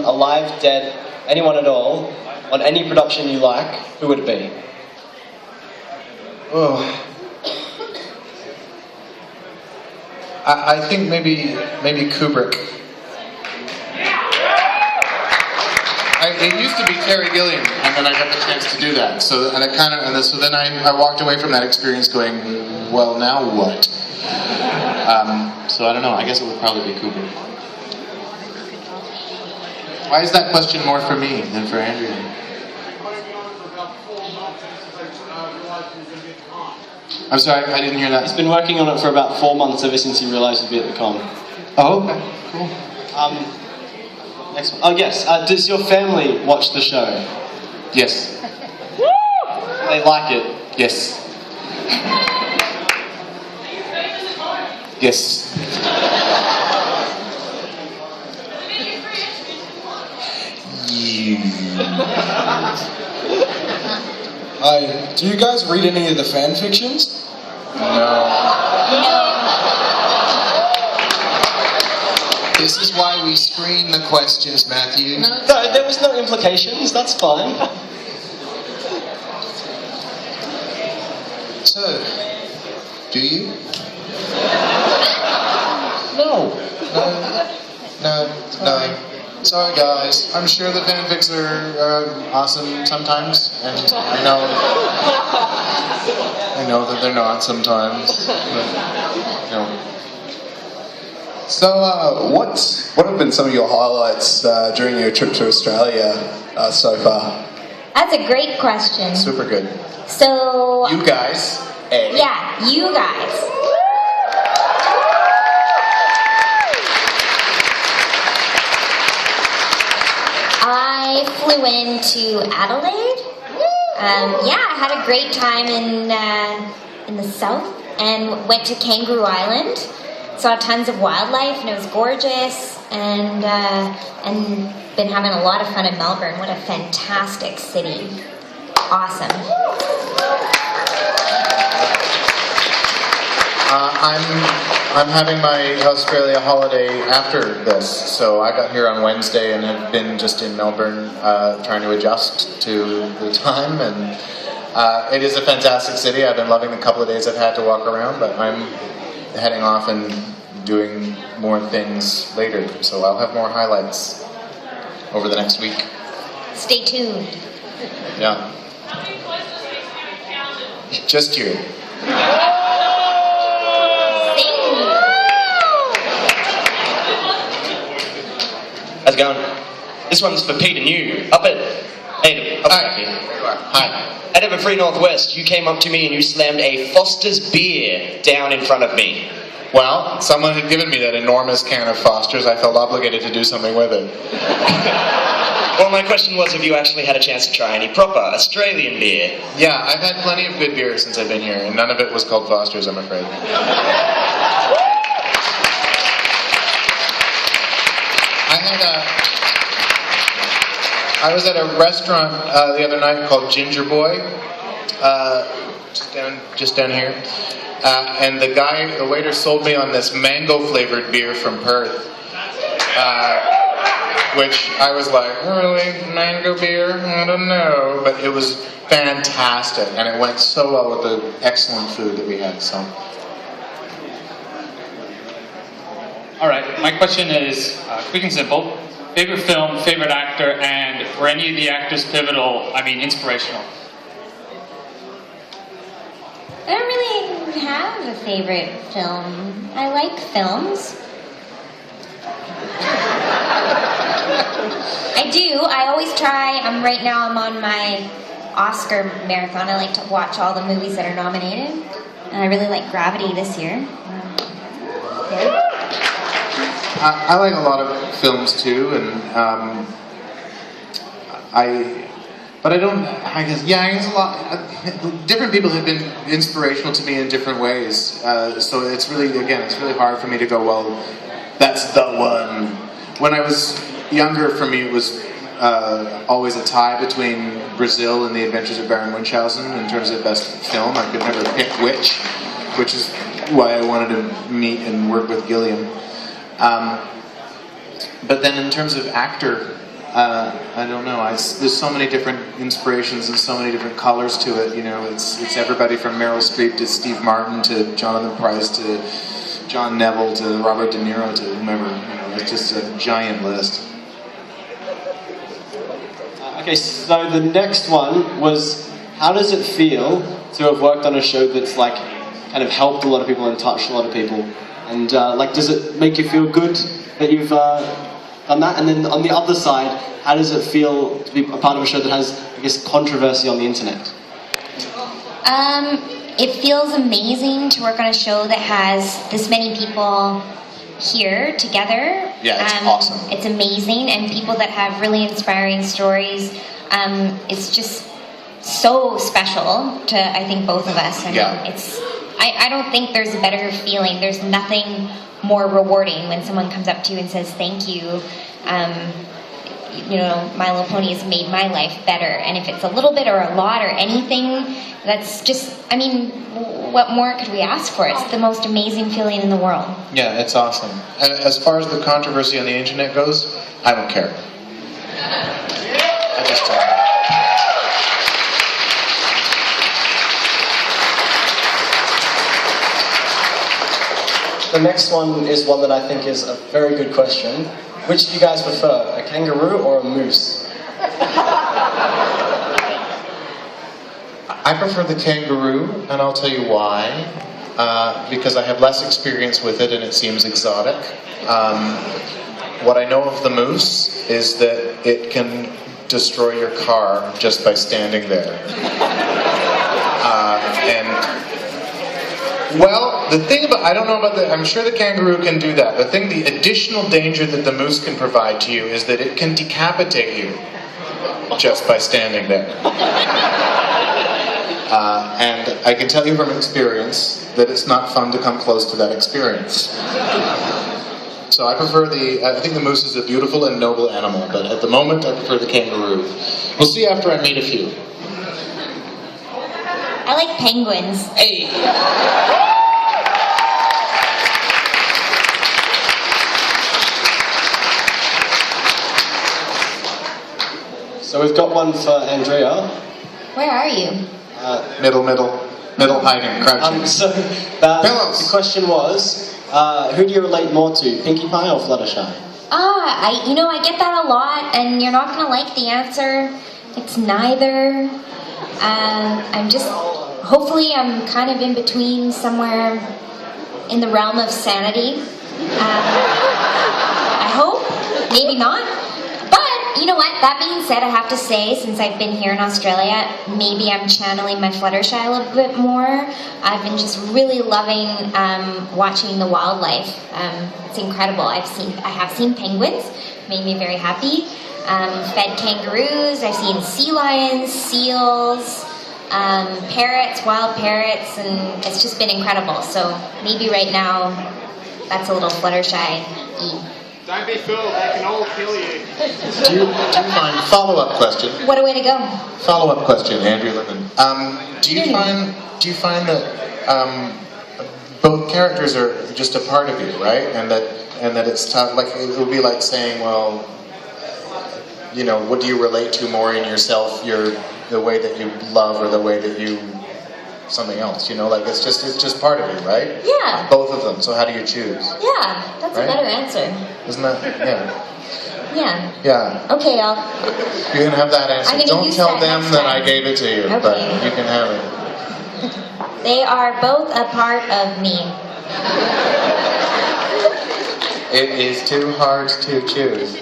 alive, dead, anyone at all, on any production you like, who would it be? Oh. I think maybe Kubrick. It used to be Terry Gilliam, and then I got the chance to do that. So then I walked away from that experience going, well, now what? So I don't know. I guess it would probably be Kubrick. Why is that question more for me than for Andrea? I'm sorry, I didn't hear that. He's been working on it for about 4 months ever since he realised he'd be at the con. Oh, okay, cool. Next one. Oh, yes. Does your family watch the show? Yes. They like it? Yes. Yes. Do you guys read any of the fan fictions? No. This is why we screen the questions, Matthew. No, there was no implications. That's fine. So, do you? No. No. Sorry, guys. I'm sure the fanfics are awesome sometimes, and I know that they're not sometimes. But, So, what have been some of your highlights during your trip to Australia so far? That's a great question. Super good. So, You guys. yeah, you guys. I flew into Adelaide. Yeah, I had a great time in the south and went to Kangaroo Island. Saw tons of wildlife and it was gorgeous, and been having a lot of fun in Melbourne. What a fantastic city. Awesome. I'm having my Australia holiday after this, so I got here on Wednesday and have been just in Melbourne trying to adjust to the time, and it is a fantastic city. I've been loving the couple of days I've had to walk around, but I'm heading off and doing more things later, so I'll have more highlights over the next week. Stay tuned. Yeah. Just you. How's it going? This one's for Pete and you. Hi. At Everfree Northwest, you came up to me and you slammed a Foster's beer down in front of me. Well, someone had given me that enormous can of Foster's. I felt obligated to do something with it. Well, my question was if you actually had a chance to try any proper Australian beer. Yeah, I've had plenty of good beer since I've been here, and none of it was called Foster's, I'm afraid. I was at a restaurant the other night called Ginger Boy, just down here, and the waiter sold me on this mango-flavored beer from Perth, which I was like, really, mango beer? I don't know, but it was fantastic, and it went so well with the excellent food that we had. So. All right, my question is quick and simple. Favorite film, favorite actor, and were any of the actors pivotal, inspirational? I don't really have a favorite film. I like films. I do. I always try. Right now I'm on my Oscar marathon. I like to watch all the movies that are nominated. And I really like Gravity this year. Yeah. I like a lot of films too, and I guess a lot. Different people have been inspirational to me in different ways. So it's really hard for me to go, well, that's the one. When I was younger, for me, it was always a tie between Brazil and The Adventures of Baron Munchausen in terms of best film. I could never pick which is why I wanted to meet and work with Gilliam. But then in terms of actor, I don't know. There's so many different inspirations and so many different colors to it. You know, it's everybody from Meryl Streep to Steve Martin to Jonathan Pryce to John Neville to Robert De Niro to whomever. You know, it's just a giant list. Okay, so the next one was, how does it feel to have worked on a show that's like kind of helped a lot of people and touched a lot of people? And like, does it make you feel good that you've done that? And then on the other side, how does it feel to be a part of a show that has, I guess, controversy on the internet? It feels amazing to work on a show that has this many people here together. Yeah, it's awesome. It's amazing, and people that have really inspiring stories. It's just so special to, I think, both of us. I mean, I don't think there's a better feeling. There's nothing more rewarding when someone comes up to you and says thank you. You know, My Little Pony has made my life better. And if it's a little bit or a lot or anything, that's just, I mean, what more could we ask for? It's the most amazing feeling in the world. Yeah, it's awesome. And as far as the controversy on the internet goes, I don't care. I just don't. The next one is one that I think is a very good question. Which do you guys prefer, a kangaroo or a moose? I prefer the kangaroo, and I'll tell you why. Because I have less experience with it and it seems exotic. What I know of the moose is that it can destroy your car just by standing there. Well, the thing about, I don't know about I'm sure the kangaroo can do that. The additional danger that the moose can provide to you is that it can decapitate you just by standing there. And I can tell you from experience that it's not fun to come close to that experience. So I think the moose is a beautiful and noble animal, but at the moment I prefer the kangaroo. We'll see after I meet a few. I like penguins. Hey! So we've got one for Andrea. Where are you? Middle, hiding, crouching. So Pillows. the question was, who do you relate more to, Pinkie Pie or Fluttershy? I get that a lot, and you're not gonna like the answer. It's neither. Hopefully I'm kind of in between, somewhere in the realm of sanity. I hope, maybe not. But, you know what, that being said, I have to say, since I've been here in Australia, maybe I'm channeling my Fluttershy a little bit more. I've been just really loving watching the wildlife. It's incredible. I have seen penguins, made me very happy. Fed kangaroos, I've seen sea lions, seals, parrots, wild parrots, and it's just been incredible. So maybe right now, that's a little Fluttershy-y. Don't be fooled, they can all kill you. Do you mind, follow-up question. What a way to go. Follow-up question, Andrew Linden. Do you find that both characters are just a part of you, right? And that it's tough, like it would be like saying, well, you know, what do you relate to more in yourself, the way that you love or the way that you something else, you know, like it's just part of you, right? Yeah. Both of them, so how do you choose? Yeah, that's Right? a better answer. Isn't that, yeah. Yeah. Yeah. Okay, You can have that answer. I'm gonna Don't use tell that them next that time. I gave it to you, Okay. but you can have it. They are both a part of me. It is too hard to choose.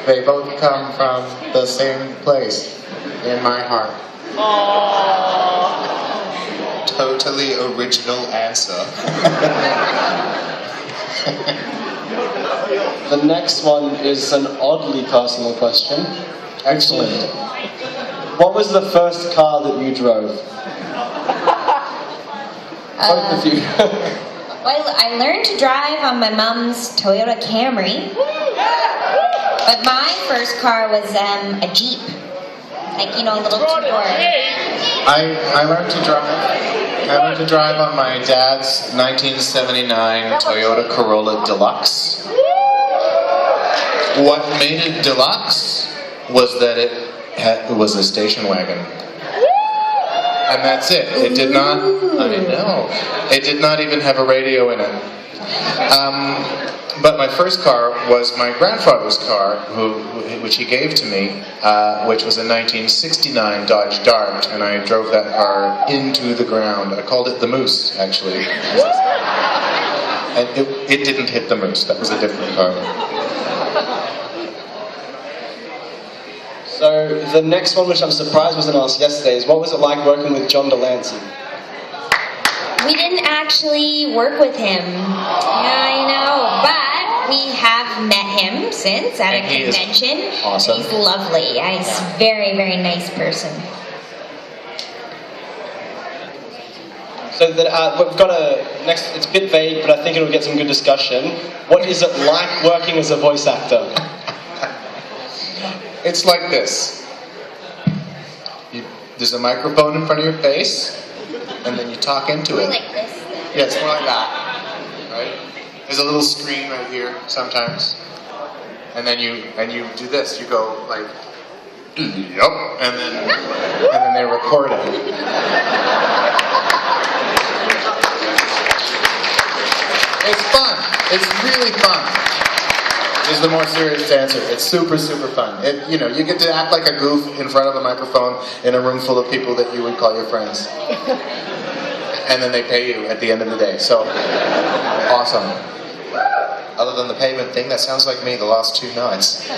They both come from the same place in my heart. Totally original answer. The next one is an oddly personal question. Excellent. What was the first car that you drove? Both of you. Well, I learned to drive on my mom's Toyota Camry, but my first car was a Jeep, like, you know, a little two-door. I learned to drive. I learned to drive on my dad's 1979 Toyota Corolla Deluxe. What made it deluxe was that it was a station wagon. And that's it. It did not, I know, it did not even have a radio in it. But my first car was my grandfather's car, which he gave to me, which was a 1969 Dodge Dart, and I drove that car into the ground. I called it the Moose, actually. And it didn't hit the Moose. That was a different car. So the next one, which I'm surprised wasn't asked yesterday, is what was it like working with John Delancey? We didn't actually work with him. Yeah, I know, but we have met him since at And a he is convention. awesome. He's lovely. He's a very, very nice person. So we've got next. It's a bit vague, but I think it'll get some good discussion. What is it like working as a voice actor? It's like this. There's a microphone in front of your face, and then you talk into it. Like this. Yeah, it's more like that, right? There's a little screen right here sometimes, and then you do this. You go like, yup, and then they record it. It's fun. It's really fun. Is the more serious answer. It's super, super fun. You get to act like a goof in front of a microphone in a room full of people that you would call your friends. And then they pay you at the end of the day. So, awesome. Other than the payment thing, that sounds like me the last 2 nights.